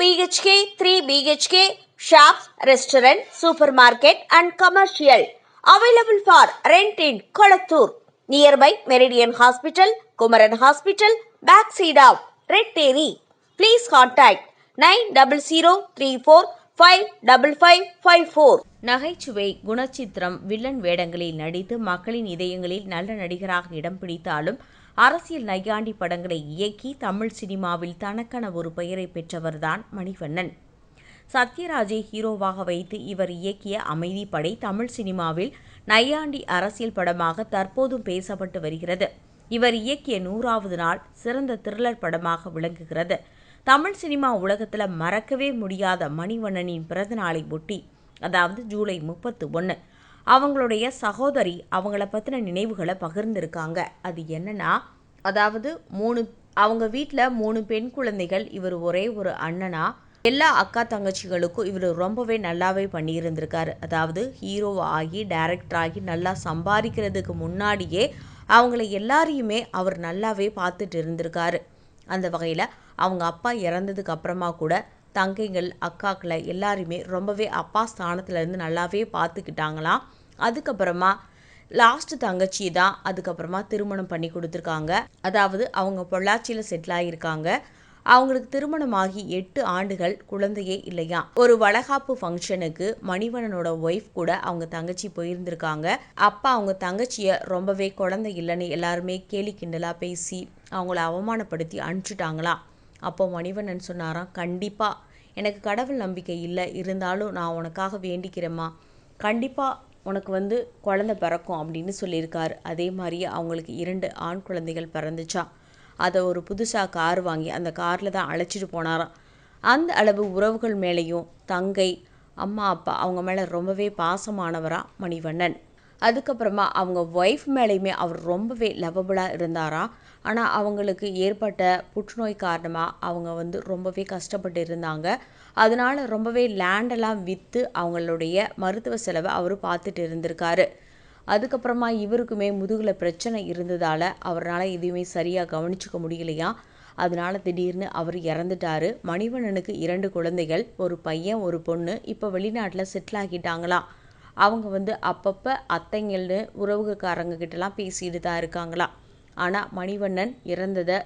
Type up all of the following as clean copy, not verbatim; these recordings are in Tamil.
BHK, 3 BHK, shops, restaurant, supermarket and commercial. Available for rent in Kolattur. Nearby Meridian Hospital, Kumaran Hospital, backside of Red Terry. Please contact 9034555554. நகைச்சுவை குணச்சித்திரம் வில்லன் வேடங்களில் நடித்து மக்களின் இதயங்களில் நல்ல நடிகராக இடம் பிடித்தாலும் அரசியல் நையாண்டி படங்களை இயக்கி தமிழ் சினிமாவில் தனக்கென ஒரு பெயரை பெற்றவர்தான் மணிவண்ணன். சத்யராஜை ஹீரோவாக வைத்து இவர் இயக்கிய அமைதிப்படை தமிழ் சினிமாவில் நையாண்டி அரசியல் படமாக தற்போதும் பேசப்பட்டு வருகிறது. இவர் இயக்கிய 100வது நாள் சிறந்த த்ரில்லர் படமாக விளங்குகிறது. தமிழ் சினிமா உலகத்தில் மறக்கவே முடியாத மணிவண்ணனின் பிறந்த நாளை ஒட்டி, அதாவது ஜூலை 31, அவங்களுடைய சகோதரி அவங்கள பற்றின நினைவுகளை பகிர்ந்திருக்காங்க. அது என்னன்னா, அதாவது அவங்க வீட்டில் 3 பெண் குழந்தைகள், இவர் ஒரே ஒரு அண்ணனா. எல்லா அக்கா தங்கச்சிகளுக்கும் இவர் ரொம்பவே நல்லாவே பண்ணியிருந்திருக்காரு. அதாவது ஹீரோ ஆகி டைரக்டர் ஆகி நல்லா சம்பாதிக்கிறதுக்கு முன்னாடியே அவங்கள எல்லாரையுமே அவர் நல்லாவே பார்த்துட்டு இருந்திருக்காரு. அந்த வகையில் அவங்க அப்பா இறந்ததுக்கு அப்புறமா கூட தங்கைகள் அக்காக்களை எல்லாருமே ரொம்பவே அப்பா ஸ்தானத்துலேருந்து நல்லாவே பார்த்துக்கிட்டாங்களாம். அதுக்கப்புறமா லாஸ்ட் தங்கச்சி தான் அதுக்கப்புறமா திருமணம் பண்ணி கொடுத்துருக்காங்க. அதாவது அவங்க பொள்ளாச்சியில் செட்டில் ஆகியிருக்காங்க. அவங்களுக்கு திருமணமாகி 8 ஆண்டுகள், குழந்தையே இல்லையா. ஒரு வளகாப்பு ஃபங்க்ஷனுக்கு மணிவண்ணனோட ஒய்ஃப் கூட அவங்க தங்கச்சி போயிருந்திருக்காங்க. அப்பா அவங்க தங்கச்சியை ரொம்பவே குழந்தை இல்லைன்னு எல்லாருமே கேலி கிண்டலாக பேசி அவங்கள அவமானப்படுத்தி அனுப்பிச்சிட்டாங்களாம். அப்போ மணிவண்ணன் சொன்னாராம், கண்டிப்பாக எனக்கு கடவுள் நம்பிக்கை இல்லை, இருந்தாலும் நான் உனக்காக வேண்டிக்கிறேம்மா, கண்டிப்பாக உனக்கு குழந்தை பிறக்கும் அப்படின்னு சொல்லியிருக்காரு. அதே மாதிரியே அவங்களுக்கு 2 ஆண் குழந்தைகள் பிறந்துச்சா. அதை ஒரு புதுசாக கார் வாங்கி அந்த காரில் தான் அழைச்சிட்டு போனாராம். அந்த அளவு உறவுகள் மேலேயும் தங்கை, அம்மா, அப்பா அவங்க மேலே ரொம்பவே பாசமானவராக மணிவண்ணன். அதுக்கப்புறமா அவங்க ஒய்ஃப் மேலேயுமே அவர் ரொம்பவே லவ்வபுளாக இருந்தாராம். ஆனால் அவங்களுக்கு ஏற்பட்ட புற்றுநோய் காரணமாக அவங்க ரொம்பவே கஷ்டப்பட்டு இருந்தாங்க. அதனால ரொம்பவே லேண்டெல்லாம் விற்று அவங்களுடைய மருத்துவ செலவை அவர் பார்த்துட்டு இருந்திருக்காரு. அதுக்கப்புறமா இவருக்குமே முதுகில் பிரச்சனை இருந்ததால் அவரால் எதுவுமே சரியாக கவனிச்சிக்க முடியலையா. அதனால திடீர்னு அவர் இறந்துட்டாரு. மணிவண்ணனுக்கு 2 குழந்தைகள், ஒரு பையன் ஒரு பொண்ணு. இப்போ வெளிநாட்டில் செட்டில் ஆகிட்டாங்களாம். அவங்க அப்பப்போ அத்தைங்கள்னு உறவுக்காரங்க கிட்டலாம் பேசிட்டு தான் இருக்காங்களாம். ஆனால் மணிவண்ணன் இறந்ததை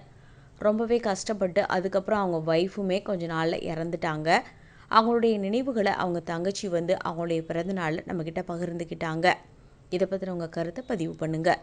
ரொம்பவே கஷ்டப்பட்டு அதுக்கப்புறம் அவங்க ஒய்ஃபுமே கொஞ்ச நாளில் இறந்துட்டாங்க. அவங்களுடைய நினைவுகளை அவங்க தங்கச்சி அவங்களுடைய பிறந்த நாளில் நம்மக்கிட்ட பகிர்ந்துக்கிட்டாங்க. இதை பற்றின உங்கள் கருத்தை பதிவு பண்ணுங்கள்.